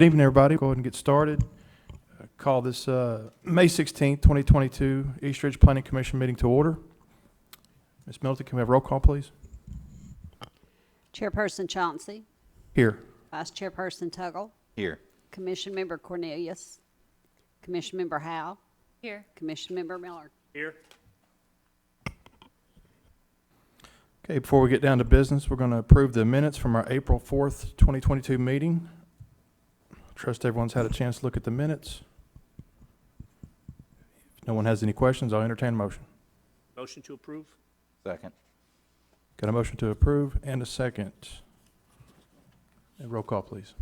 Good evening, everybody. Go ahead and get started. Call this May 16th, 2022 East Ridge Planning Commission meeting to order. Ms. Middleton, can we have roll call, please? Chairperson Chauncey, Here. Vice Chairperson Tuggle, Here. Commission Member Cornelius, Commission Member Howe, Here. Commission Member Miller. Here. Okay, before we get down to business, we're going to approve the minutes from our April 4th, 2022 meeting. Trust everyone's had a chance to look at the minutes. If no one has any questions, I'll entertain a motion. Motion to approve? Second. Got a motion to approve and a second. And roll call, please.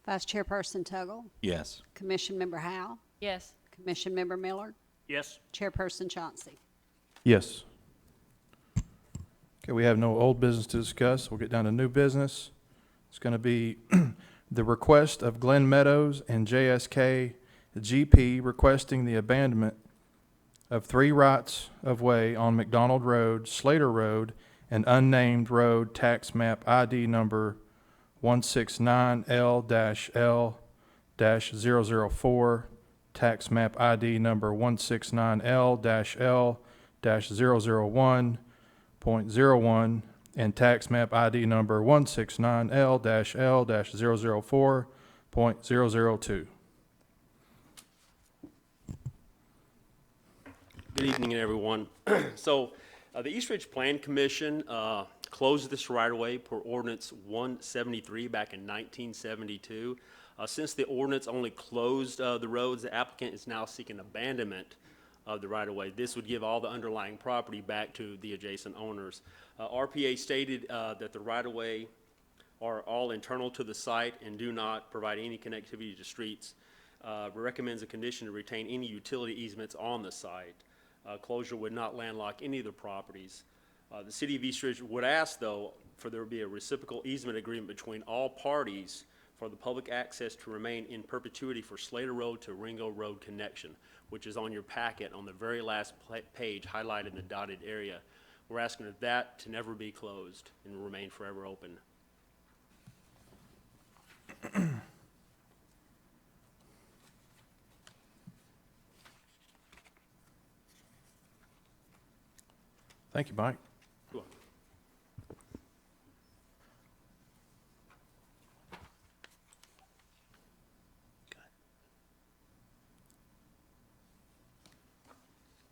Vice Chairperson Tuggle, Yes. Commission Member Howe, Yes. Commission Member Miller, Yes. Chairperson Chauncey. Yes. Okay, we have no old business to discuss. We'll get down to new business. It's going to be the request of Glen Meadows and JSK GP requesting the abandonment of 3 rights of way on McDonald Road, Slater Road, and unnamed road tax map ID number 169L-L-004, tax map ID number 169L-L-001.01, and tax map ID number 169L-L-004.002. Good evening, everyone. So, the East Ridge Plan Commission closed this right-of-way per ordinance 173 back in 1972. Since the ordinance only closed the roads, the applicant is now seeking abandonment of the right-of-way. This would give all the underlying property back to the adjacent owners. RPA stated that the right-of-way are all internal to the site and do not provide any connectivity to streets. Recommends a condition to retain any utility easements on the site. Closure would not landlock any of the properties. The City of East Ridge would ask, though, for there to be a reciprocal easement agreement between all parties for the public access to remain in perpetuity for Slater Road to Ringo Road connection, which is on your packet on the very last page highlighted in the dotted area. We're asking for that to never be closed and remain forever open. Thank you, Mike. Cool.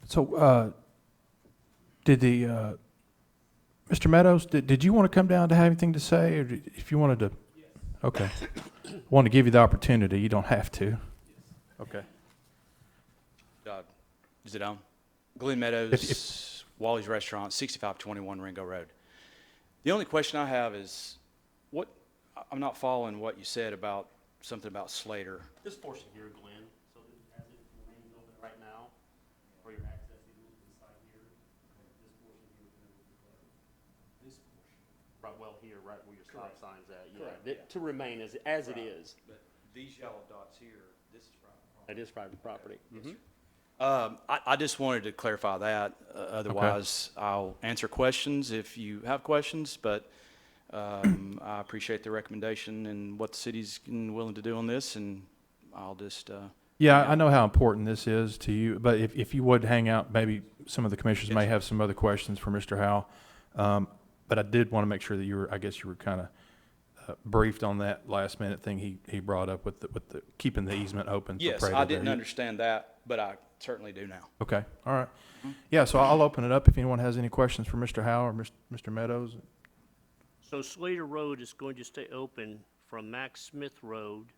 So, did Mr. Meadows, did you want to come down to have anything to say, or if you wanted to? Yes. Okay. Want to give you the opportunity. You don't have to. Yes. Okay. Is it on? Glen Meadows, Wally's Restaurant, 6521 Ringo Road. The only question I have is, I'm not following what you said about something about Slater. This portion here, Glenn, so that as it remains open right now, for your access into the site here, this portion here will be closed. This portion? Right, well, here, right where your stop sign's at, yeah. To remain as it is. But these yellow dots here, this is private property. That is private property. I just wanted to clarify that. Otherwise, I'll answer questions if you have questions, but I appreciate the recommendation and what the city's willing to do on this, and I'll just... Yeah, I know how important this is to you, but if you would hang out, maybe some of the commissioners may have some other questions for Mr. Howe. But I did want to make sure that you were kind of briefed on that last minute thing he brought up with the keeping the easement open. Yes, for I didn't understand that, but I certainly do now. Okay, all right. Yeah, so I'll open it up if anyone has any questions for Mr. Howe or Mr. Meadows. So Slater Road is going to stay open from Max Smith Road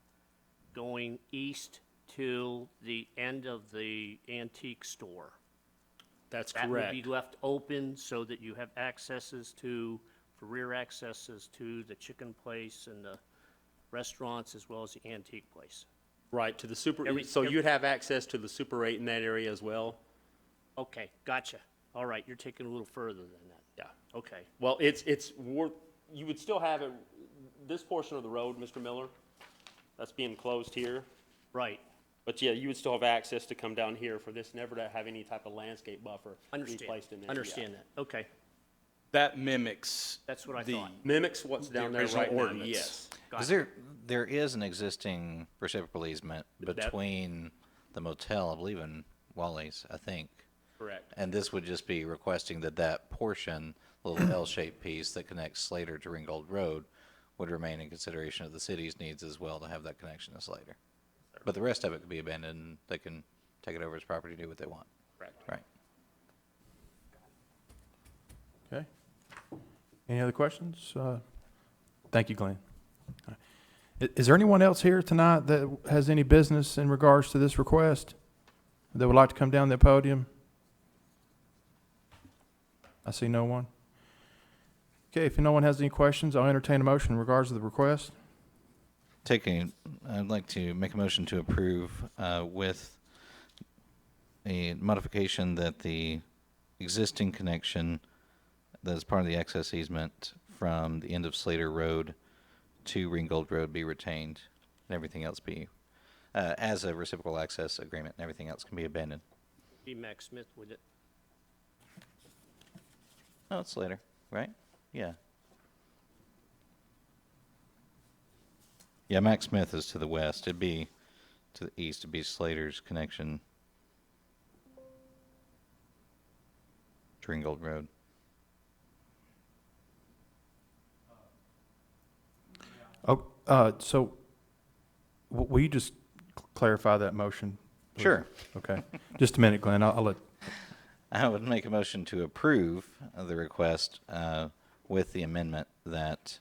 going east till the end of the antique store. That's That correct. will be left open so that you have rear accesses to the chicken place and the restaurants as well as the antique place. Right, to the Super, so you'd have access to the Super 8 in that area as well? Okay, gotcha. All right, you're taking a little further than that. Yeah. Okay. Well, you would still have it, this portion of the road, Mr. Miller, that's being closed here. Right. But yeah, you would still have access to come down here for this, never to have any type of landscape buffer be placed in there. Understand that. Okay. That mimics. That's what I the- thought. Mimics what's The down there original right now, ordinance. yes. Got Is it. there is an existing reciprocal easement That- between the motel, I believe in Wally's, I think. Correct. And this would just be requesting that that portion, little L-shaped piece that connects Slater to Ringgold Road, would remain in consideration of the city's needs as well to have that connection to Slater. But the rest of it could be abandoned, and they can take it over as property, do what they want. Correct. Right. Okay. Any other questions? Thank you, Glenn. All right. Is there anyone else here tonight that has any business in regards to this request that would like to come down the podium? I see no one. Okay, if no one has any questions, I'll entertain a motion in regards to the request. I'd like to make a motion to approve with a modification that the existing connection that is part of the access easement from the end of Slater Road to Ringgold Road be retained, and everything else be, as a reciprocal access agreement, and everything else can be abandoned. Be Max Smith with it. Oh, it's Slater, right? Yeah. Yeah, Max Smith is to the west. It'd be to the east. It'd be Slater's connection to Ringgold Road. Oh, so will you just clarify that motion? please? Sure. Okay. Just a minute, Glenn. I'll let, I would make a motion to approve the request with the amendment that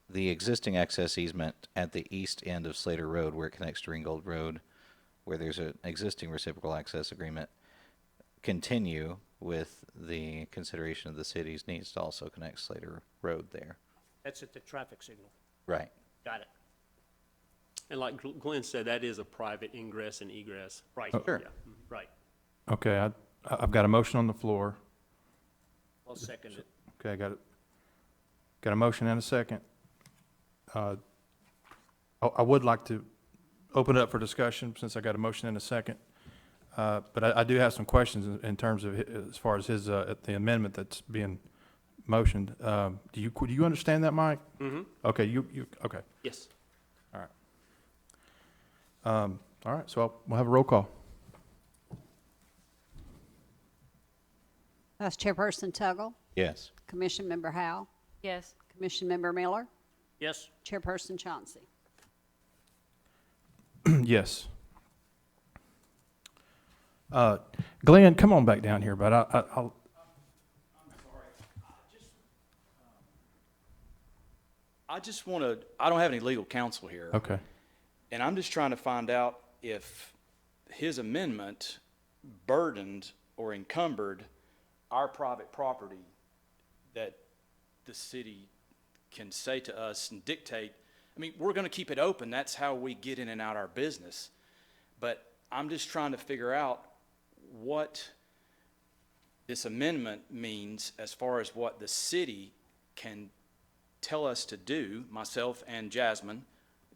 the existing access easement at the east end of Slater Road, where it connects to Ringgold Road, where there's an existing reciprocal access agreement, continue with the consideration of the city's needs to also connect Slater Road there. That's at the traffic signal. Right. Got it. And like Glenn said, that is a private ingress and egress. Right. Sure. Yeah. Right. okay, I've got a motion on the floor. I'll second it. Okay, I got a motion and a second. I would like to open it up for discussion since I got a motion and a second. But I do have some questions in terms of, as far as his, the amendment that's being motioned. Do you understand that, Mike? Mm-hmm. Okay, okay. Yes. All right, so we'll have a roll call. Vice Chairperson Tuggle, Yes. Commission Member Howell, Yes. Commission Member Miller, Yes. Chairperson Chauncey. Yes. Glenn, come on back down here, but I'll, I just want to, I don't have any legal counsel here. okay. And I'm just trying to find out if his amendment burdened or encumbered our private property that the city can say to us and dictate. I mean, we're going to keep it open. That's how we get in and out our business. But I'm just trying to figure out what this amendment means as far as what the city can tell us to do, myself and Jasmine,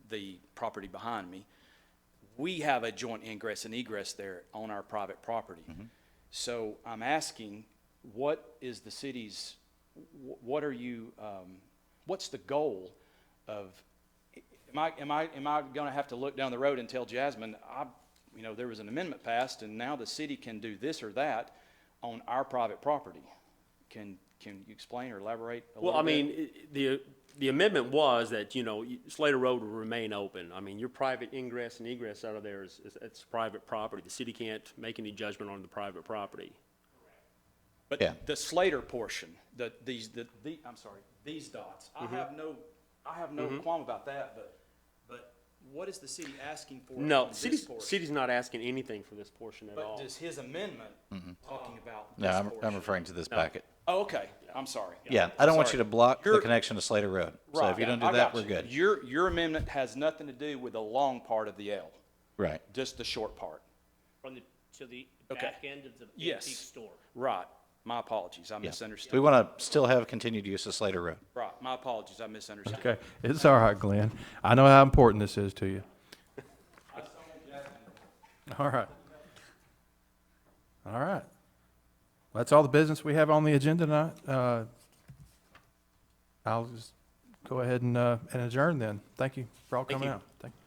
the property behind me. We have a joint ingress and egress there on our private property. So I'm asking, what is the city's, what are you, what's the goal of, am I gonna have to look down the road and tell Jasmine, there was an amendment passed and now the city can do this or that on our private property? Can you explain or elaborate a Well, little I bit? mean, the amendment was that, Slater Road will remain open. I mean, your private ingress and egress out of there it's private property. The city can't make any judgment on the private property. But Yeah. the Slater portion, these dots, I have no qualm about that, but what is the city asking for No, on this portion? city's not asking anything for this portion at But all. does his amendment talking about No, this I'm portion? referring to this No. packet. Oh, okay, I'm sorry. Yeah, I don't want you to Sorry. block the You're- connection to Slater Road. So Right, if you don't I do that, got we're you. good. Your amendment has nothing to do with the long part of the L, Right. just the short part. To the Okay. back end of the Yes. antique store. Right, my apologies, I Yeah. misunderstood. We want to still have continued use of Slater Road. Right, my apologies, I misunderstood. Okay, it's all right, Glenn. I know how important this is to you. All right. All right. That's all the business we have on the agenda tonight. I'll just go ahead and adjourn then. Thank you for all Thank coming you. out. Thank you.